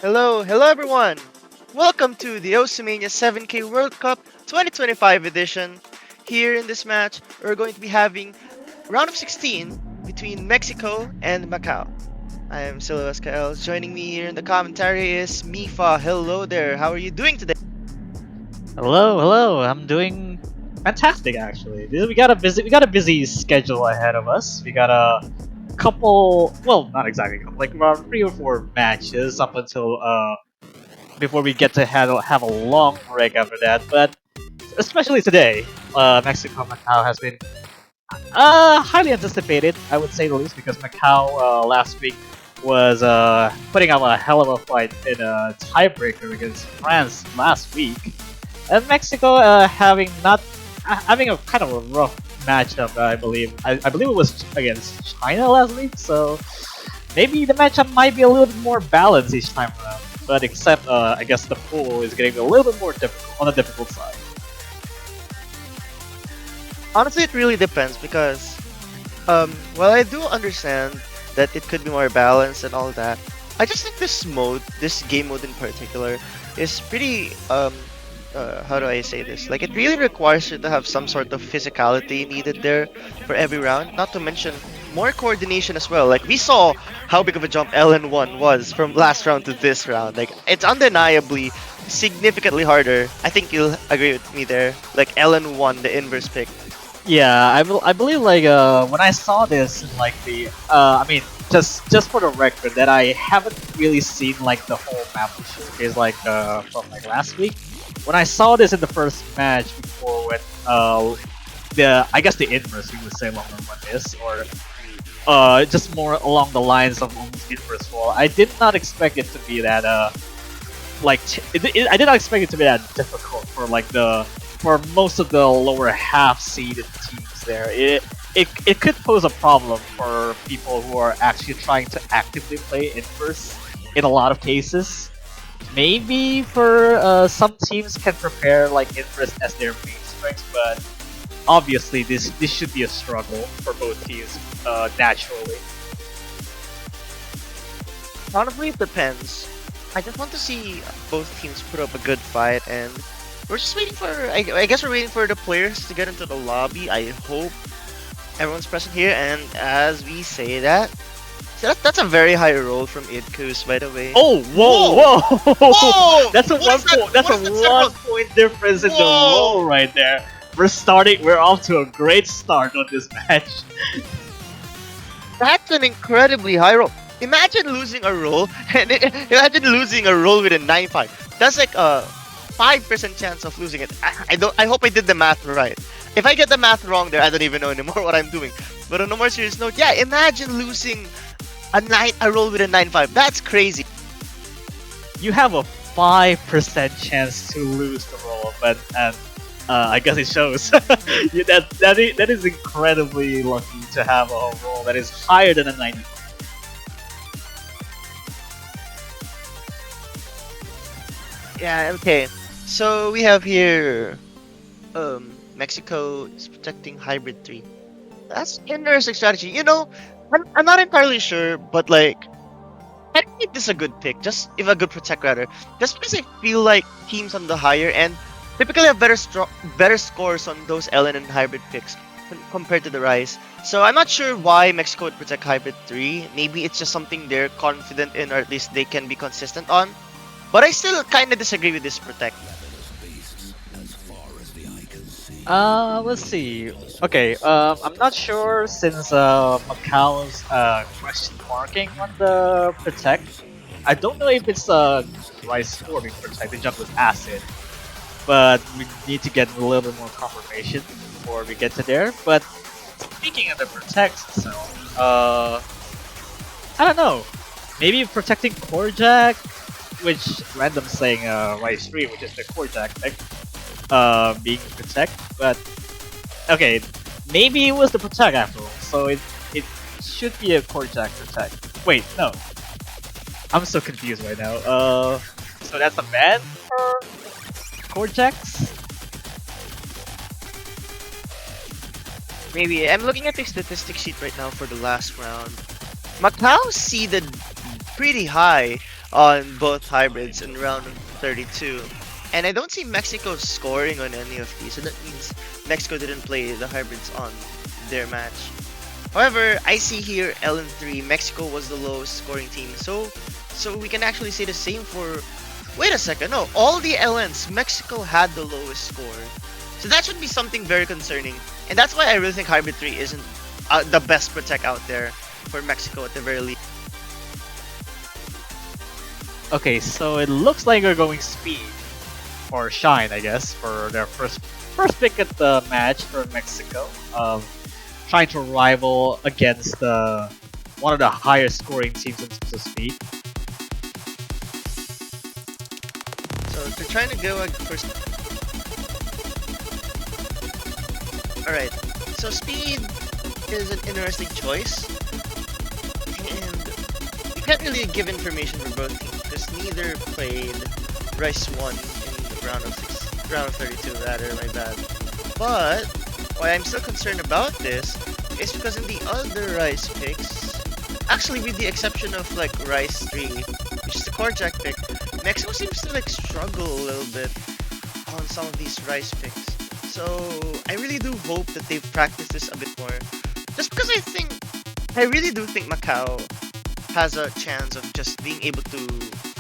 Hello everyone! Welcome to the Oceania 7K World Cup 2025 edition. Here in this match, we're going to be having round of 16 between Mexico and Macau. I am Silo SKL. Joining me here in the commentary is Mifa. Hello there. How are you doing today? Hello. I'm doing fantastic actually. We got a busy schedule ahead of us. We got a couple, well, not exactly a couple, like around 3 or 4 matches up until before we get to have a long break after that. But especially today, Mexico Macau has been highly anticipated, I would say the least, because Macau last week was putting up a hell of a fight in a tiebreaker against France last week. And Mexico having a kind of a rough matchup, I believe. I believe it was against China last week, so maybe the matchup might be a little bit more balanced each time around. But except, I guess the pool is getting a little bit more difficult on the difficult side. Honestly, it really depends because, while I do understand that it could be more balanced and all that, I just think this game mode in particular, is pretty how do I say this? Like, it really requires you to have some sort of physicality needed there for every round. Not to mention more coordination as well. Like, we saw how big of a jump LN1 was from last round to this round. Like, it's undeniably significantly harder. I think you'll agree with me there. Like, LN1, the inverse pick. Yeah, I believe like when I saw this in like the I mean just for the record that I haven't really seen like the whole map showcase like from like last week. When I saw this in the first match before when the I guess the inverse you would say longer one is or just more along the lines of almost inverse wall. I did not expect it to be that I did not expect it to be that difficult for like the for most of the lower half seeded teams there. It could pose a problem for people who are actually trying to actively play inverse in a lot of cases. Maybe for some teams can prepare like inverse as their main strength, but obviously this should be a struggle for both teams naturally. Honestly, it depends. I just want to see both teams put up a good fight, and we're just waiting for. I guess we're waiting for the players to get into the lobby. I hope everyone's present here, and as we say that, so that's a very high roll from Idkus, by the way. Oh, whoa! Whoa! That's a What is that? that's What a is that set roll? 1 point difference in the Whoa! roll right there. We're off to a great start on this match. That's an incredibly high roll. Imagine losing a roll, and imagine losing a roll with a 9-5. That's like a 5% chance of losing it. I don't. I hope I did the math right. If I get the math wrong there, I don't even know anymore what I'm doing. But on a more serious note, yeah, imagine losing a roll with a 9-5. That's crazy. You have a 5% chance to lose the roll, but and I guess it shows. That is incredibly lucky to have a roll that is higher than a 90. Yeah. Okay. So we have here, Mexico is protecting hybrid 3. That's interesting strategy. I'm not entirely sure, but like, I think this is a good pick. Just if a good protect rather. Just because I feel like teams on the higher end typically have better scores on those LN and hybrid picks compared to the Rise. So I'm not sure why Mexico would protect hybrid 3. Maybe it's just something they're confident in, or at least they can be consistent on. But I still kind of disagree with this protect. Let's see. Okay, I'm not sure since Macau's question marking on the protect. I don't know if it's Rice scoring protect. The jump with acid, but we need to get a little bit more confirmation before we get to there. But speaking of the protect itself, I don't know. Maybe protecting core jack, which random saying Rice 3, which is the core jack pick, being protect, but okay, maybe it was the protect after all, so it should be a core jack protect. Wait, no, I'm so confused right now. So that's a ban for core jacks? Maybe. I'm looking at the statistic sheet right now for the last round. Macau seeded pretty high. on both hybrids in round of 32. And I don't see Mexico scoring on any of these, so that means Mexico didn't play the hybrids on their match. However, I see here LN3, Mexico was the lowest scoring team, so we can actually say the same for. Wait a second, no, all the LNs, Mexico had the lowest score. So that should be something very concerning, and that's why I really think Hybrid 3 isn't the best protect out there for Mexico at the very least. Okay, so it looks like we're going speed or shine, I guess, for their first pick at the match for Mexico. Trying to rival against one of the higher scoring teams in terms of speed. So they're trying to go first. Alright, so speed is an interesting choice, and you can't really give information for both teams because neither played Rice 1 in the round of 32 rather, my bad. But why I'm still concerned about this is because in the other Rice picks, actually with the exception of like Rice 3, which is the core jack pick, Mexico seems to like struggle a little bit on some of these Rice picks. So I really do hope that they've practiced this a bit more. Just because I really do think Macau has a chance of just being able to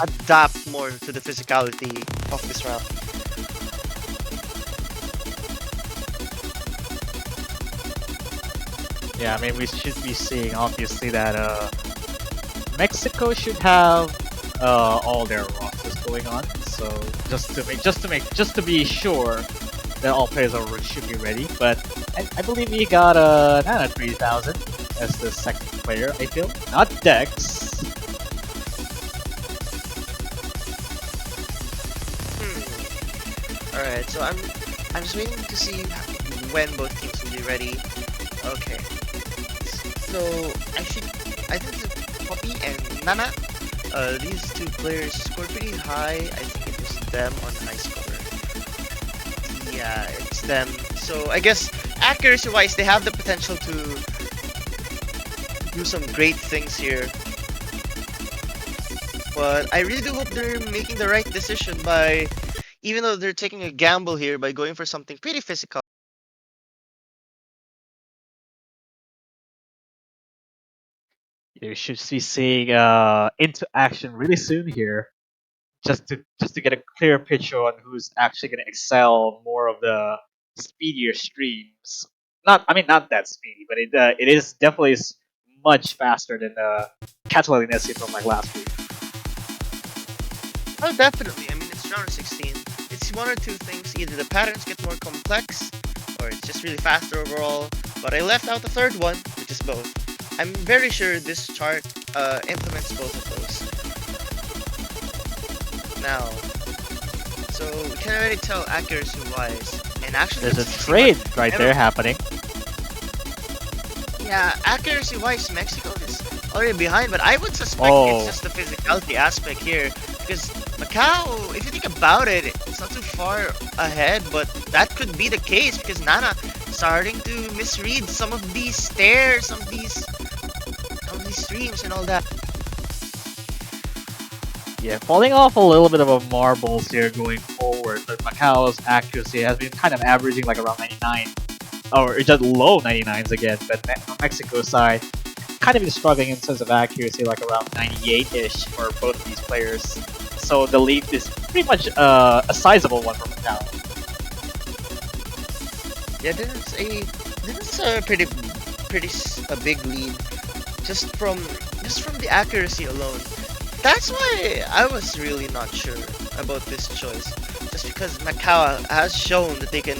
adapt more to the physicality of this round. Yeah, I mean we should be seeing obviously that Mexico should have all their rosters going on. So just to be sure that all players should be ready. But I believe we got Nana 3000 as the second player. I feel not Dex. Alright, so I'm just waiting to see when both teams will be ready. Okay. So I think it's Poppy and Nana. These two players scored pretty high. I think it was them on high score. Yeah, it's them. So I guess accuracy-wise, they have the potential to do some great things here. But I really do hope they're making the right decision by, even though they're taking a gamble here by going for something pretty physical. You should be seeing into action really soon here, just to get a clear picture on who's actually going to excel more of the speedier streams. Not that speedy, but it is definitely much faster than the Catalan Nessie from like last week. Oh, definitely. I mean, it's round of 16. It's one or two things. Either the patterns get more complex, or it's just really faster overall. But I left out the third one, which is both. I'm very sure this chart implements both of those. Now, so we can already tell accuracy-wise, and actually There's a trade right there happening. Yeah, accuracy-wise, Mexico is already behind, but I would suspect it's just the physicality aspect here. Because Macau, if you think about it, it's not too far ahead, but that could be the case because Nana starting to misread some of these stairs, some of these streams and all that. Yeah, falling off a little bit of a marbles here going forward, but Macau's accuracy has been kind of averaging like around 99, or just low 99s again, but on Mexico's side, kind of been struggling in terms of accuracy, like around 98-ish for both of these players. So the lead is pretty much a sizable one for Macau. Yeah, this is a pretty a big lead just from the accuracy alone. That's why I was really not sure about this choice. Just because Macau has shown that they can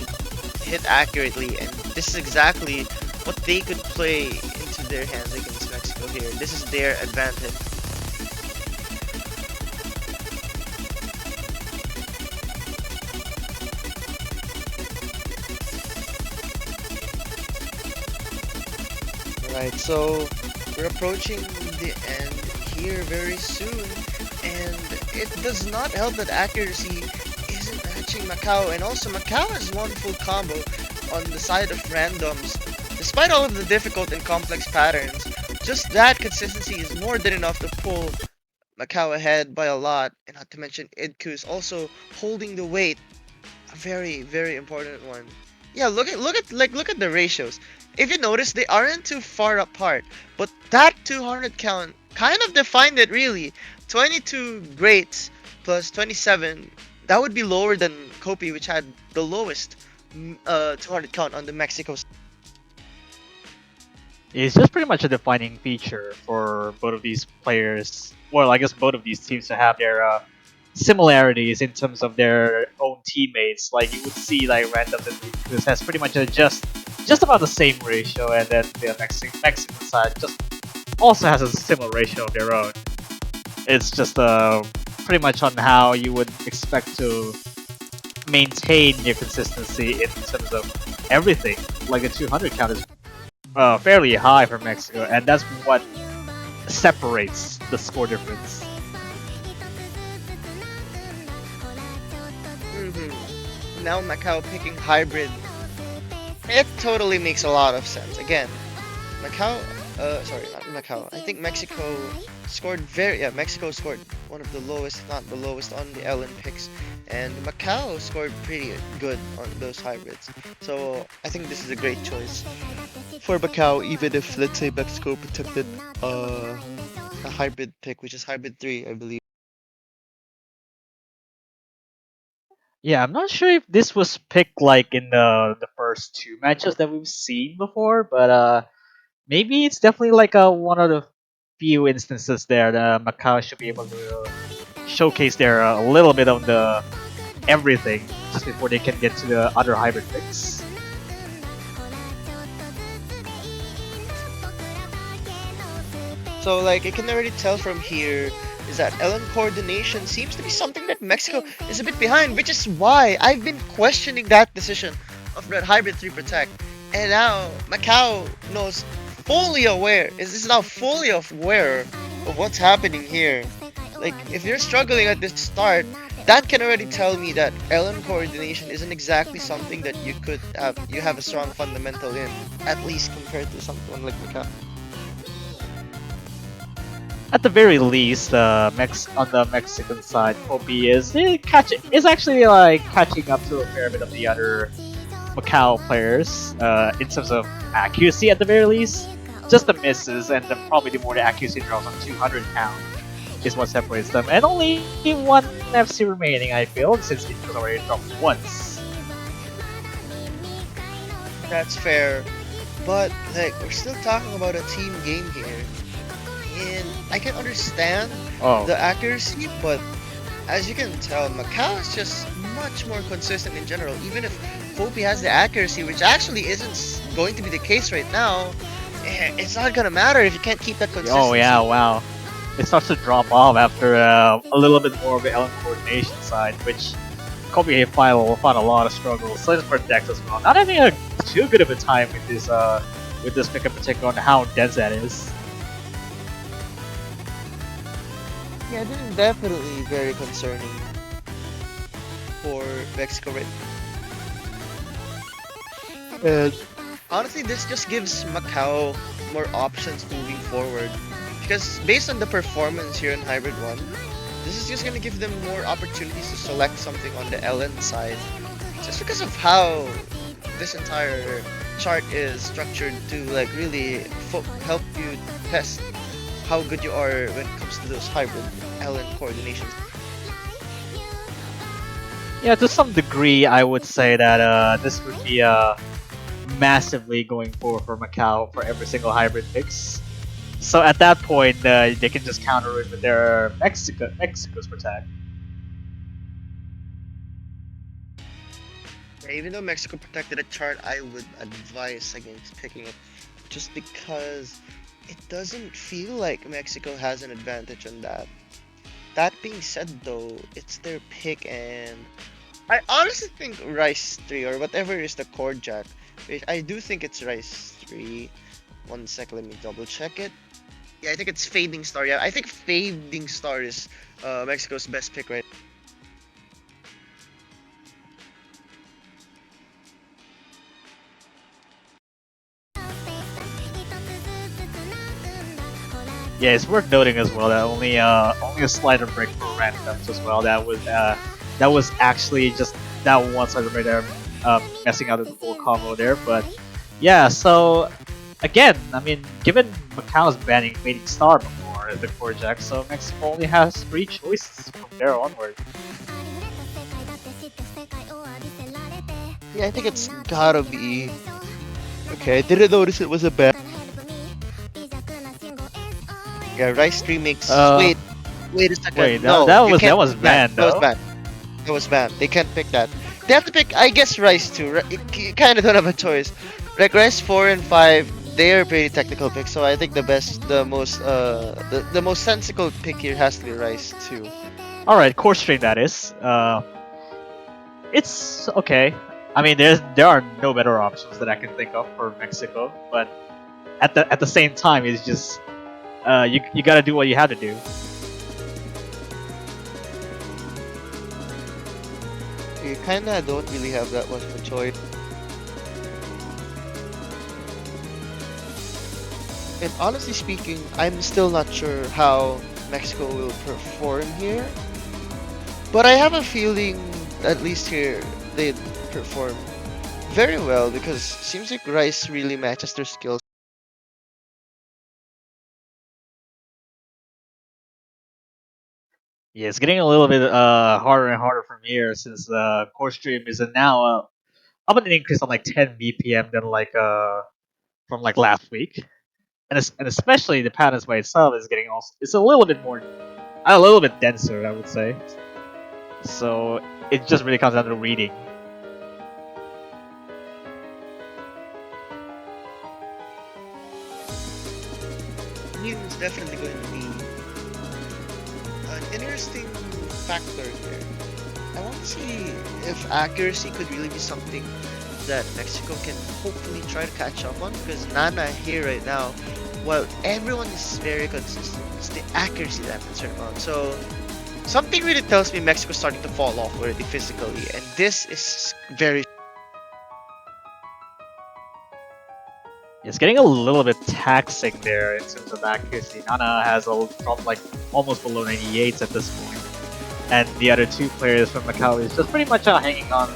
hit accurately, and this is exactly what they could play into their hands against Mexico here. This is their advantage. Right, so we're approaching the end here very soon, and it does not help that accuracy isn't matching Macau, and also Macau has one full combo on the side of randoms. Despite all of the difficult and complex patterns, just that consistency is more than enough to pull Macau ahead by a lot, and not to mention Idku's also holding the weight, a very very important one. Yeah, look at the ratios. If you notice, they aren't too far apart, but that 200 count kind of defined it really. 22 greats plus 27, that would be lower than Kopi, which had the lowest 200 count on the Mexico. It's just pretty much a defining feature for both of these players. Well, I guess both of these teams to have their similarities in terms of their own teammates. Like you would see, like randomly, this has pretty much a just about the same ratio, and then the Mexican side just also has a similar ratio of their own. It's just pretty much on how you would expect to maintain your consistency in terms of everything. Like a 200 count is fairly high for Mexico, and that's what separates the score difference. Now Macau picking hybrid, it totally makes a lot of sense. Again, Macau, sorry, not Macau. I think Mexico scored Mexico scored one of the lowest, if not the lowest, on the LN picks, and Macau scored pretty good on those hybrids. So I think this is a great choice for Macau, even if let's say Mexico protected a hybrid pick, which is hybrid 3, I believe. Yeah, I'm not sure if this was picked like in the first two matches that we've seen before, but maybe it's definitely like one of the few instances there that Macau should be able to showcase their a little bit of the everything just before they can get to the other hybrid picks. So like I can already tell from here is that LM coordination seems to be something that Mexico is a bit behind, which is why I've been questioning that decision of that hybrid 3 protect. And now Macau knows fully aware, is now fully aware of what's happening here. Like if you're struggling at this start, that can already tell me that LM coordination isn't exactly something that you have a strong fundamental in, at least compared to someone like Macau. At the very least, on the Mexican side, Kobe is actually like catching up to a fair bit of the other Macau players in terms of accuracy. At the very least, just the misses and probably the more the accuracy draws on 200 count is what separates them. And only one FC remaining, I feel, since it was already dropped once. That's fair, but like we're still talking about a team game here, and I can understand the accuracy, but as you can tell, Macau is just much more consistent in general. Even if Kopi has the accuracy, which actually isn't going to be the case right now, it's not gonna matter if you can't keep that consistency. Oh yeah, wow. It starts to drop off after a little bit more of the element coordination side, which Kobe find a lot of struggles. So for Dex as well. Not having a too good of a time with this pick in particular on how dense that is. Yeah, this is definitely very concerning for Mexico right now. And honestly, this just gives Macau more options moving forward. Because based on the performance here in Hybrid 1, this is just going to give them more opportunities to select something on the LN side. Just because of how this entire chart is structured to like really help you test how good you are when it comes to those hybrid LN coordinations. Yeah, to some degree, I would say that this would be massively going forward for Macau for every single hybrid picks. So at that point, they can just counter it with their Mexico's protect. Yeah, even though Mexico protected a chart, I would advise against picking it just because it doesn't feel like Mexico has an advantage on that. That being said though, it's their pick and I honestly think Rice 3 or whatever is the chord jack. I do think it's Rice 3. One sec, let me double check it. Yeah, I think it's Fading Star. Yeah, I think Fading Star is Mexico's best pick right. Yeah, it's worth noting as well that only a slider break for randoms as well. That was actually just that one slider break there, messing out the full combo there. But yeah, so again, I mean, given Macau's banning Fading Star before the core jack, so Mexico only has three choices from there onward. Yeah, I think it's gotta be. Okay, I didn't notice it was a ban. Yeah, Rice 3 makes. Uh, Wait a second. wait, No, you that can't was pick that. banned That was though. banned. That was banned. They can't pick that. They have to pick, I guess, Rice 2. You kind of don't have a choice. Like Rice 4 and 5, they are pretty technical picks. So I think the most sensible pick here has to be Rice 2. All right, core string that is. It's okay. I mean, there are no better options that I can think of for Mexico, but at the same time, it's just you gotta do what you have to do. You kind of don't really have that much of a choice. And honestly speaking, I'm still not sure how Mexico will perform here. But I have a feeling, at least here, they'd perform very well because seems like Rice really matches their skills. Yeah, it's getting a little bit harder and harder from here since the core stream is now up an increase on like 10 BPM than from like last week, and especially the patterns by itself is getting also it's a little bit more a little bit denser, I would say. So it just really comes down to reading. Newton's definitely going to be an interesting factor here. I want to see if accuracy could really be something that Mexico can hopefully try to catch up on because Nana here right now, while everyone is very consistent, it's the accuracy that I'm concerned about. So something really tells me Mexico's starting to fall off already physically, and this is very. It's getting a little bit taxing there in terms of accuracy. Nana has dropped like almost below 98s at this point, and the other two players from Macau is just pretty much hanging on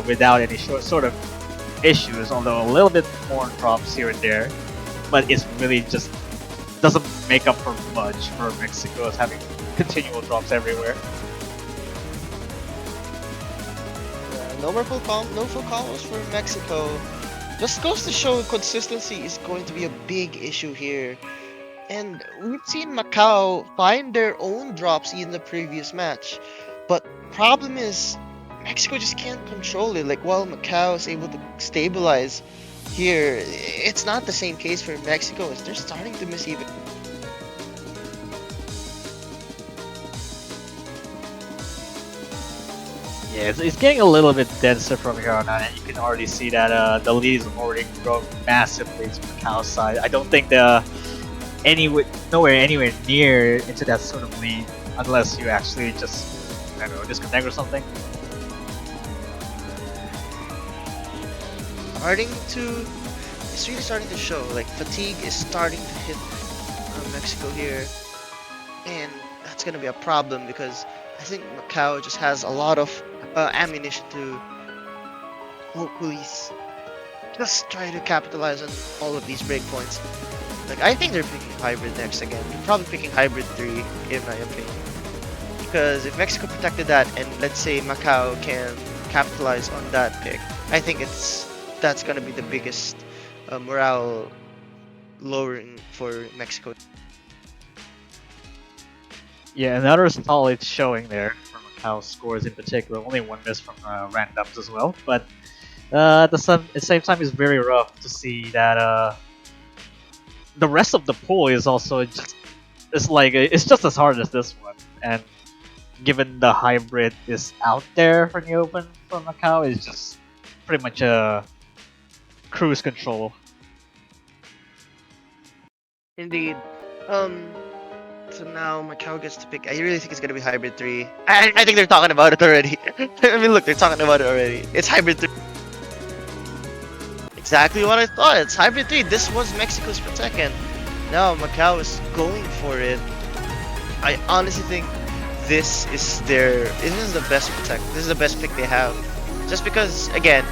without any sort of issues, although a little bit more drops here and there. But it's really just doesn't make up for much for Mexico as having continual drops everywhere. No full combos for Mexico. Just goes to show consistency is going to be a big issue here. And we've seen Macau find their own drops in the previous match. But problem is, Mexico just can't control it. Like while Macau is able to stabilize here, it's not the same case for Mexico as they're starting to miss even. Yeah, it's getting a little bit denser from here on out, and you can already see that the lead is already grown massively to Macau's side. I don't think anywhere near into that sort of lead unless you actually just, I don't know, disconnect or something. It's really starting to show. Like fatigue is starting to hit Mexico here, and that's gonna be a problem because I think Macau just has a lot of ammunition to hopefully just try to capitalize on all of these breakpoints. Like I think they're picking hybrid next again. They're probably picking hybrid 3 in my opinion. Because if Mexico protected that and let's say Macau can capitalize on that pick, I think that's gonna be the biggest morale lowering for Mexico. Yeah, another solid showing there from Macau's scores in particular. Only one miss from randoms as well, but at the same time, it's very rough to see that the rest of the pool is also just it's just as hard as this one. And given the hybrid is out there for the open for Macau, it's just pretty much a cruise control. Indeed. Um. So now Macau gets to pick. I really think it's gonna be hybrid 3. I think they're talking about it already. I mean, look, they're talking about it already. It's hybrid 3. Exactly what I thought. It's hybrid 3. This was Mexico's protect, and now Macau is going for it. I honestly think this is the best protect. This is the best pick they have. Just because again,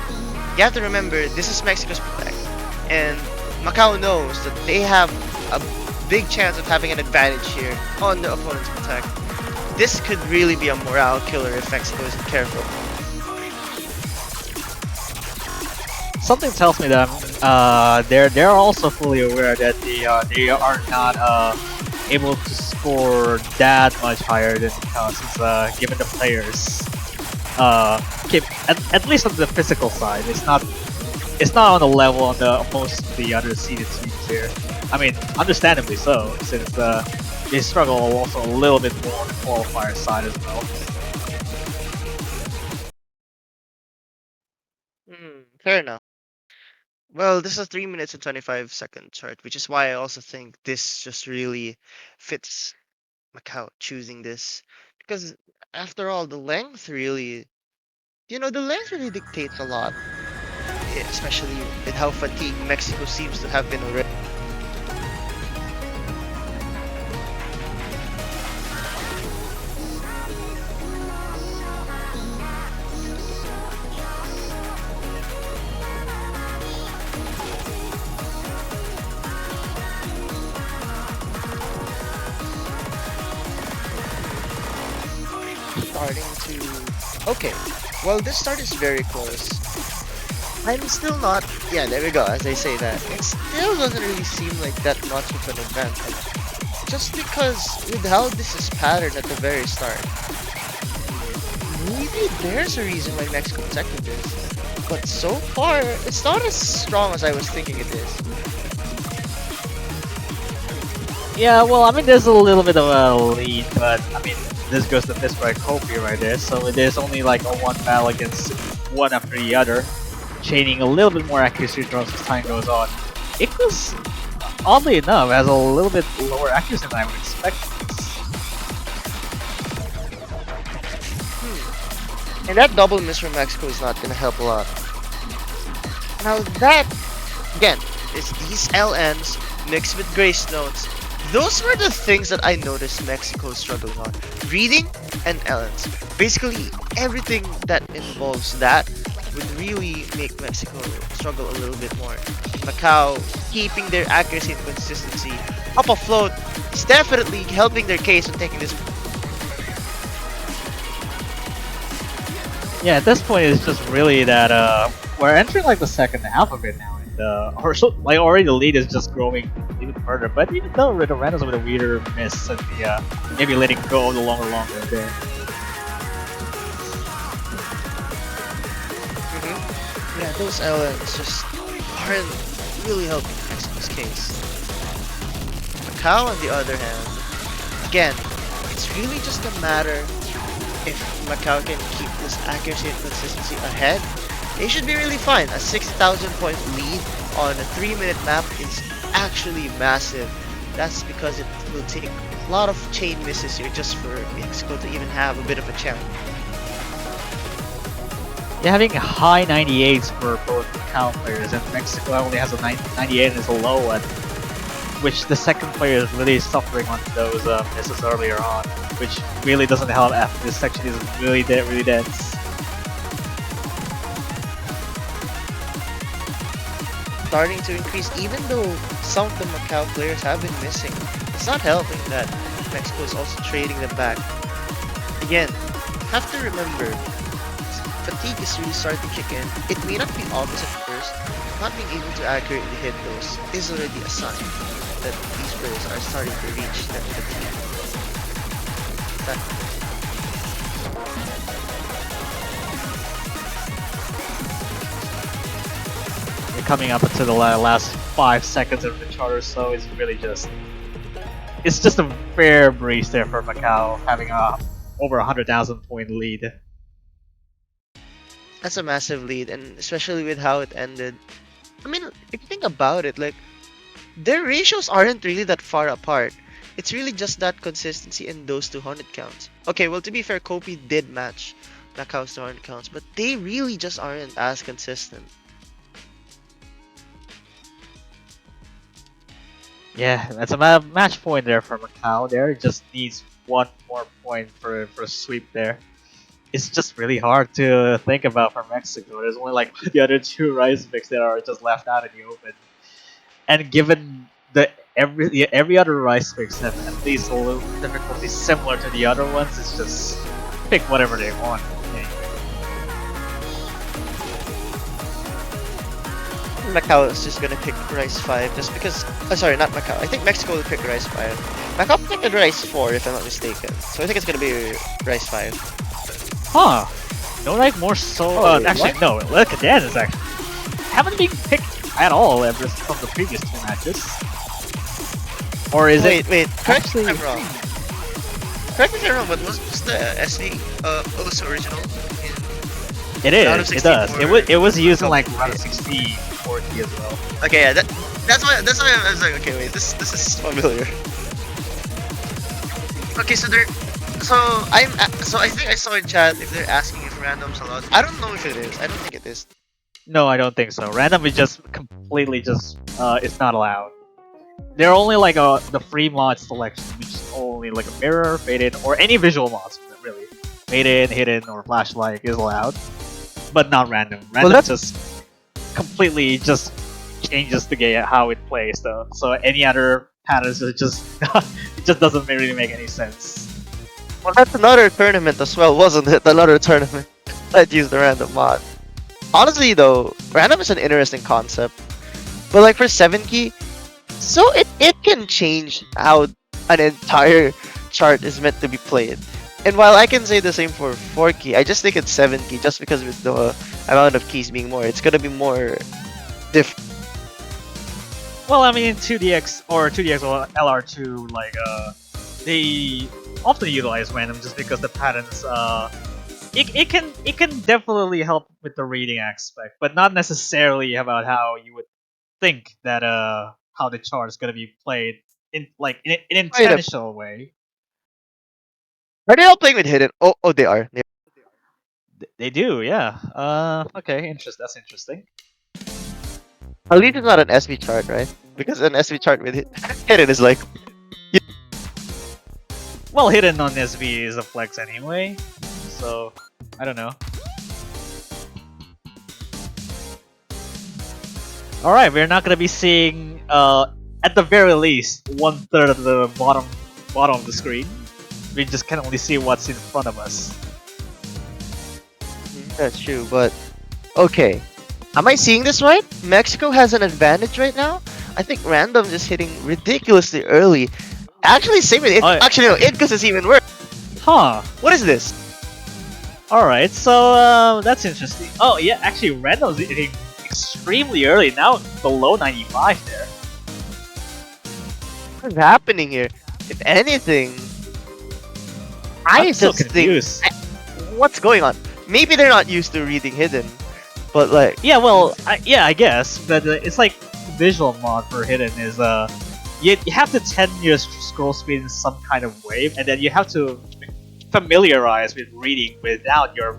you have to remember this is Mexico's protect, and Macau knows that they have a big chance of having an advantage here on the opponent's protect. This could really be a morale killer if Mexico isn't careful. Something tells me that they're also fully aware that they are not able to score that much higher than since given the players keep at least on the physical side, it's not on the level on the most of the other seeded teams here. I mean, understandably so, since they struggle also a little bit more on the qualifier side as well. Fair enough. Well, this is a 3 minutes and 25-second chart, which is why I also think this just really fits Macau choosing this. Because after all, the length really dictates a lot, especially with how fatigued Mexico seems to have been already. Starting to... Okay, well, this start is very close. I'm still not... Yeah, there we go, as I say that. It still doesn't really seem like that much of an advantage. Just because with how this is patterned at the very start. Maybe there's a reason why Mexico protected this. But so far, it's not as strong as I was thinking it is. Yeah, well, I mean, there's a little bit of a lead, but I mean, this goes to miss by Kopi right there, so it is only like a one battle against one after the other, chaining a little bit more accuracy drops as time goes on. Icarus, oddly enough, has a little bit lower accuracy than I would expect. And that double miss from Mexico is not gonna help a lot. Now that, again, is these LNs mixed with Grace Notes. Those were the things that I noticed Mexico struggling on. Reading and LNs. Basically, everything that involves that would really make Mexico struggle a little bit more. Macau keeping their accuracy and consistency up afloat is definitely helping their case on taking this. Yeah, at this point it's just really that we're entering like the second half of it now, and like already the lead is just growing even further. But even though Redorando's with a weirder miss and the maybe letting go the longer there. Yeah, those LNs just aren't really helping Mexico's case. Macau, on the other hand, again, it's really just a matter if Macau can keep this accuracy and consistency ahead. They should be really fine. A 60,000 point lead on a 3-minute map is actually massive. That's because it will take a lot of chain misses here just for Mexico to even have a bit of a chance. Yeah, having high 98s for both Macau players, and Mexico only has a 98 and is a low one, which the second player is really suffering on those misses earlier on, which really doesn't help after this section is really dense. Starting to increase, even though some of the Macau players have been missing. It's not helping that Mexico is also trading them back. Again, have to remember, fatigue is really starting to kick in. It may not be obvious at first, not being able to accurately hit those is already a sign that these players are starting to reach that fatigue. You're coming up into the last 5 seconds of the chart or so, it's really just... It's just a fair breeze there for Macau, having a over 100,000 point lead. That's a massive lead, and especially with how it ended. I mean, if you think about it, like, their ratios aren't really that far apart. It's really just that consistency in those 200 counts. Okay, well, to be fair, Kopi did match Macau's 200 counts, but they really just aren't as consistent. Yeah, that's a match point there for Macau. There, it just needs one more point for a sweep there. It's just really hard to think about for Mexico. There's only like the other two rice picks that are just left out in the open. And given the every other rice picks have at least a little difficulty similar to the other ones, it's just pick whatever they want. Anyway. Macau is just gonna pick Rice 5 just because. Sorry, not Macau. I think Mexico will pick Rice 5. Macau picked Rice 4 if I'm not mistaken. So I think it's gonna be Rice 5. Huh? No, like more so. Oh, Actually, what? no. Look at that. Is actually haven't been picked at all ever from the previous two matches. Or is it? Wait, correct actually- me if I'm wrong. Correct me if I'm wrong, but was the SV also original? It Round of is. It 16 does. for- It was used in like round of 16, 40 as well. Okay, yeah, that's why I was like, okay, wait, this is familiar. Okay, so I think I saw in chat if they're asking if random's allowed. I don't know if it is. I don't think it is. No, I don't think so. Random is just completely just it's not allowed. There are only like the free mod selection, which is only like a mirror, faded, or any visual mods really. Faded, hidden, or flashlight is allowed, but not random. Random just completely just changes the game how it plays though. So any other patterns it just it just doesn't really make any sense. Well, that's another tournament as well, wasn't it? Another tournament that used the random mod. Honestly, though, random is an interesting concept. But like for 7 key, so it can change how an entire chart is meant to be played. And while I can say the same for 4 key, I just think it's 7 key just because with the amount of keys being more, it's gonna be more different. Well, I mean 2DX or 2DX or LR2 like they often utilize random just because the patterns it can definitely help with the reading aspect, but not necessarily about how you would think that how the chart is gonna be played in like in an intentional way. Are they all playing with hidden? Oh, they are. They do, yeah. Okay, that's interesting. At least it's not an SV chart, right? Because an SV chart with hidden is like, Well, hidden on SV is a flex anyway, so I don't know. All right, we're not gonna be seeing at the very least 1/3 of the bottom of the screen. We just can only see what's in front of us. that's true, but okay. Am I seeing this right? Mexico has an advantage right now? I think random is hitting ridiculously early. Actually, same with it. Actually, no, Idkus is even worse. Huh. What is this? Alright, so that's interesting. Oh yeah, actually random's hitting extremely early, now below 95 there. What's happening here? If anything, I'm so just confused. think what's going on? Maybe they're not used to reading hidden, but like Yeah, well, I guess, but it's like visual mod for hidden is you have to tend your scroll speed in some kind of way, and then you have to familiarize with reading without your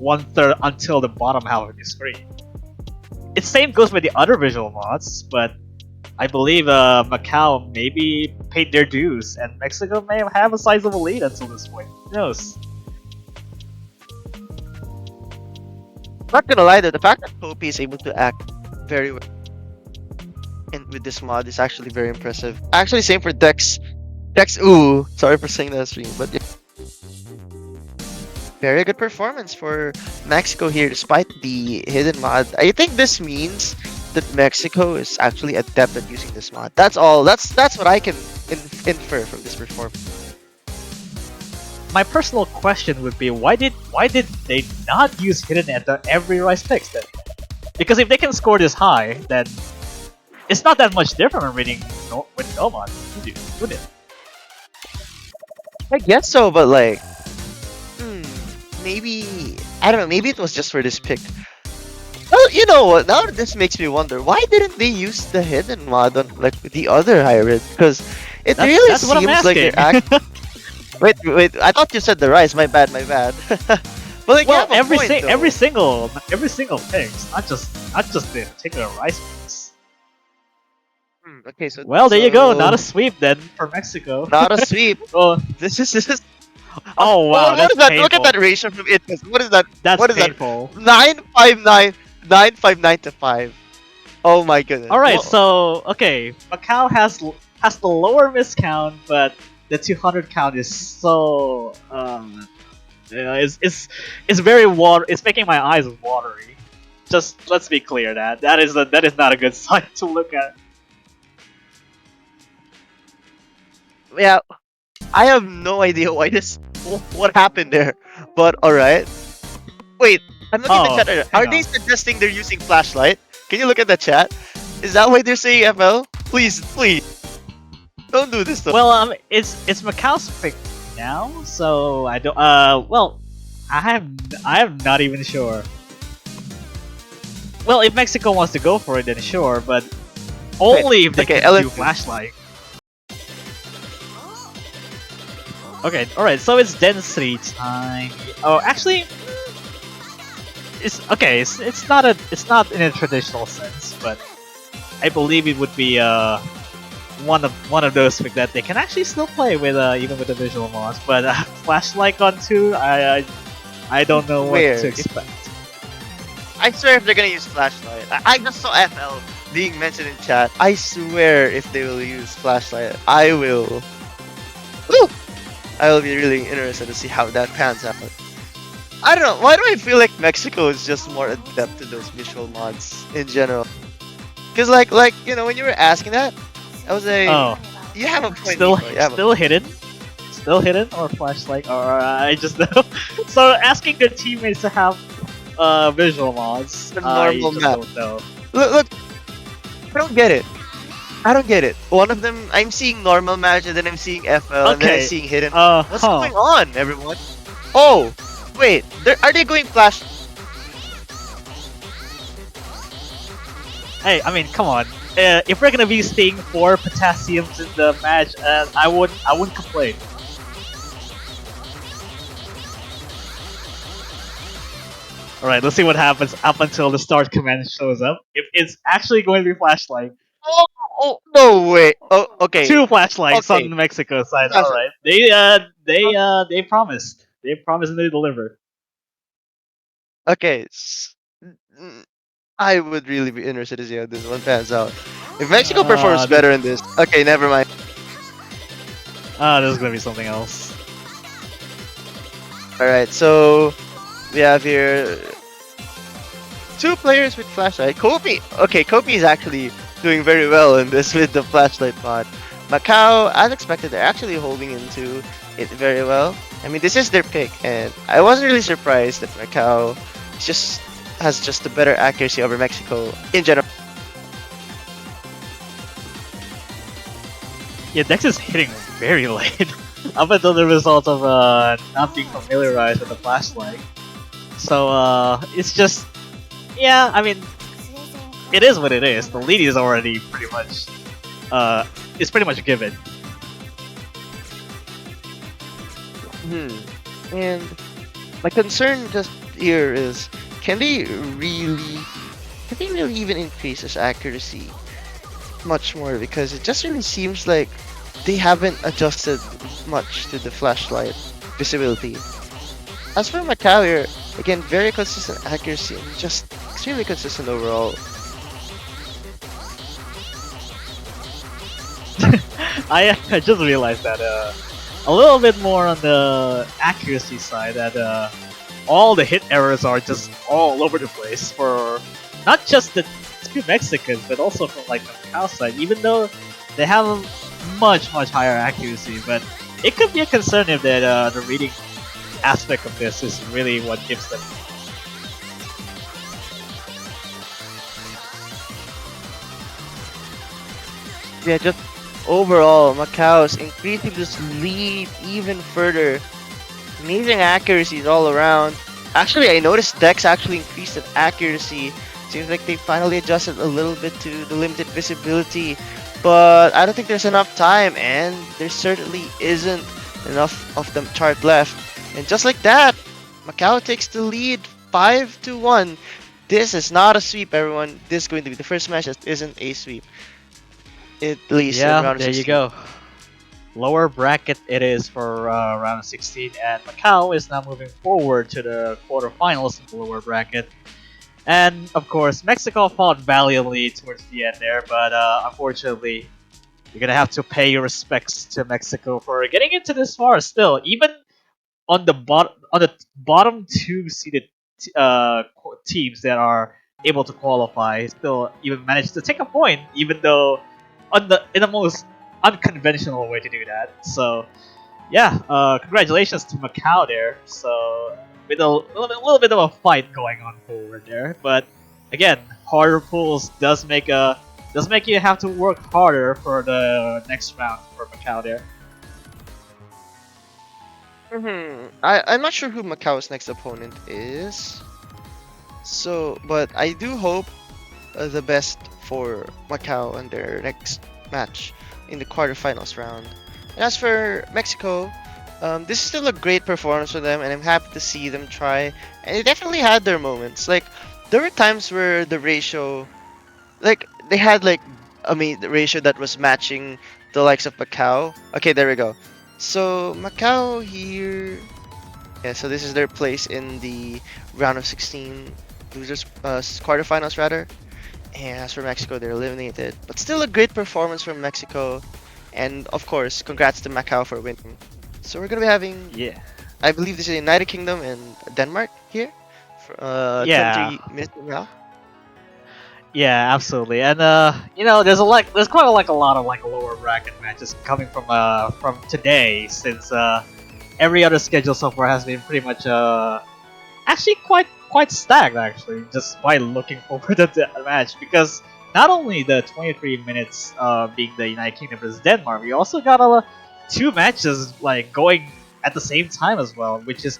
1/3 until the bottom half of the screen. It same goes with the other visual mods, but I believe Macau maybe paid their dues, and Mexico may have a sizable lead until this point. Who knows? not gonna lie though, the fact that Kopi is able to act very well and with this mod is actually very impressive. Actually, same for Dex. Ooh, sorry for saying that stream, but yeah. Very good performance for Mexico here, despite the hidden mod. I think this means that Mexico is actually adept at using this mod. That's all. That's what I can infer from this performance. My personal question would be why did they not use hidden at every rice picks then? Because if they can score this high, then it's not that much different from reading with no mod, would it? I guess so, but like, maybe I don't know. Maybe it was just for this pick. Well, you know what? Now this makes me wonder why didn't they use the hidden mod on like the other hybrid? Because it really that's what I'm seems like they're asking. Wait! I thought you said the rice. My bad. But like, Well, you have a point, though. every single picks, not just the particular rice picks. Okay, so Well, there you go. Not a sweep then for Mexico. not a sweep. Oh, This is oh wow, what that's is that? Look at painful. that ratio from it. What is that? That's What is that? painful. 959, 959 to 5. Oh my goodness. All right, Well, so okay, Macau has the lower miss count, but the 200 count is so yeah, it's very water. It's making my eyes watery. Just let's be clear that is not a good sign to look at. yeah, I have no idea why this. What happened there? But alright. Wait, I'm looking at the Oh, chat right now. hang Are they on. suggesting they're using flashlight? Can you look at the chat? Is that why they're saying FL? Please, please, don't do this though. Well, it's Macau's pick now, so I don't. Well, I am not even sure. Well, if Mexico wants to go for it, then sure, but only if they Okay, can do LF. flashlight. Okay, all right. So it's density time. Oh, actually, it's okay. It's not in a traditional sense, but I believe it would be one of those that they can actually still play with even with the visual mods. But flashlight on 2, I don't know what Where? to expect. I swear if they're gonna use flashlight. I just saw FL being mentioned in chat. I swear if they will use flashlight, I will. Woo! I will be really interested to see how that pans out. I don't know. Why do I feel like Mexico is just more adept to those visual mods in general? Cause like you know when you were asking that, I was like, Oh, you have a point. still Nico, you have a still hidden, still hidden, or flashlight, or I just know. So asking their teammates to have visual mods, The I normal just map. don't know. Look, I don't get it. I don't get it. One of them, I'm seeing normal match, and then I'm seeing FL, and then I'm Okay. seing hidden. What's Huh. going on, everyone? Oh, wait. Are they going flash? Hey, I mean, come on. If we're gonna be seeing 4 potassiums in the match, I wouldn't complain. All right, let's see what happens up until the start command shows up. If it's actually going to be flashlight, Oh, oh, no way. Oh, okay. 2 flashlights on Okay. the Mexico side. All Flashlight. right, they promised. They promised and they delivered. Okay. Mm, I would really be interested to see how this one pans out. If Mexico performs This, better in this, okay, never mind. this is gonna be something else. Alright, so we have here 2 players with flashlight. Kopi, okay, Kopi is actually doing very well in this with the flashlight mod. Macau, as expected, they're actually holding into it very well. I mean, this is their pick, and I wasn't really surprised that Macau just has just a better accuracy over Mexico in general. Yeah, Dex is hitting very late. Up until the result of not being familiarized with the flashlight. So it's just, yeah. I mean, it is what it is. The lead is already pretty much it's pretty much given. And my concern just here is, can they really even increase this accuracy much more? Because it just really seems like they haven't adjusted much to the flashlight visibility. As for Macau here, again, very consistent accuracy and just extremely consistent overall. I just realized that a little bit more on the accuracy side, that all the hit errors are just all over the place for not just the 2 Mexicans, but also from like the Macau side. Even though they have a much higher accuracy, but it could be a concern if that the reading aspect of this is really what gives them. Yeah, just overall, Macau's increasing this lead even further. Amazing accuracies all around. Actually, I noticed Dex actually increased in accuracy. Seems like they finally adjusted a little bit to the limited visibility. But I don't think there's enough time, and there certainly isn't enough of the chart left. And just like that, Macau takes the lead 5-1. This is not a sweep, everyone. This is going to be the first match that isn't a sweep. at least in Yeah, round of there you 16. go. Lower bracket it is for round of 16, and Macau is now moving forward to the quarterfinals in the lower bracket. And of course, Mexico fought valiantly towards the end there, but unfortunately, you're gonna have to pay your respects to Mexico for getting into this far. Still, even on the bottom two seeded teams that are able to qualify, still even managed to take a point, even though in the most unconventional way to do that. So yeah, congratulations to Macau there. So with little bit of a fight going on forward there, but again, harder pools does make you have to work harder for the next round for Macau there. I'm not sure who Macau's next opponent is. So, but I do hope the best for Macau in their next match in the quarterfinals round. And as for Mexico, this is still a great performance for them, and I'm happy to see them try. And they definitely had their moments. Like there were times where the ratio, like they had like, I mean, the ratio that was matching the likes of Macau. Okay, there we go. So Macau here, yeah. So this is their place in the round of 16 losers, quarterfinals rather. And as for Mexico, they're eliminated. But still a great performance from Mexico. And of course, congrats to Macau for winning. So we're gonna be having, Yeah, I believe this is United Kingdom and Denmark here. For, yeah. 23 minutes from now. Yeah, absolutely, and there's quite a lot of like lower bracket matches coming from today, since every other schedule so far has been pretty much actually quite stacked actually. Just by looking forward to the match, because not only the 23 minutes being the United Kingdom versus Denmark, we also got two matches like going at the same time as well, which is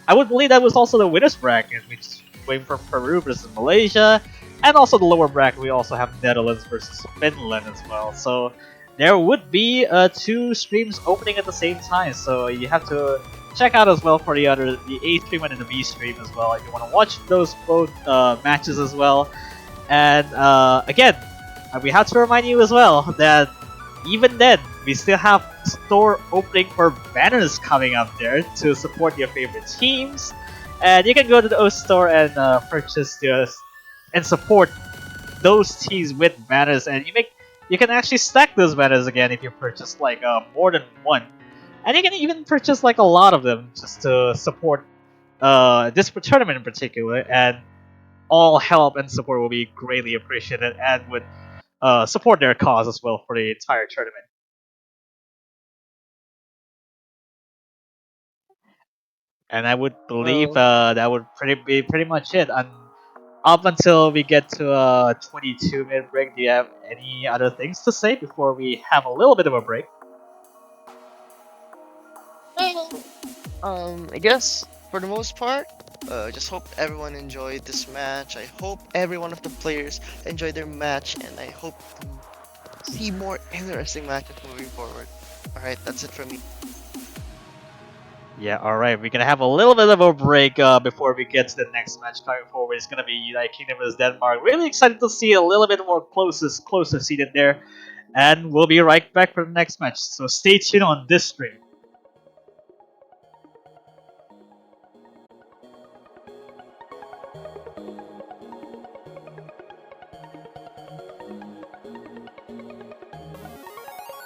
I would believe that was also the winners bracket, which is going from Peru versus Malaysia, and also the lower bracket we also have Netherlands versus Finland as well. So there would be two streams opening at the same time, so you have to check out as well for the A stream and the B stream as well if you want to watch those both matches as well. And again, we have to remind you as well that even then, we still have store opening for banners coming up there to support your favorite teams. And you can go to the O store and purchase those and support those teams with banners. And you can actually stack those banners again if you purchase like more than one. And you can even purchase like a lot of them just to support this tournament in particular. And all help and support will be greatly appreciated and would support their cause as well for the entire tournament. And I would believe Well, that would be pretty much it. And up until we get to a 22-minute break, do you have any other things to say before we have a little bit of a break? I guess for the most part, just hope everyone enjoyed this match. I hope every one of the players enjoyed their match, and I hope to see more interesting matches moving forward. All right, that's it from me. Yeah, all right. We're gonna have a little bit of a break before we get to the next match coming forward. It's gonna be United Kingdom versus Denmark. Really excited to see a little bit more closer seated there, and we'll be right back for the next match. So stay tuned on this stream.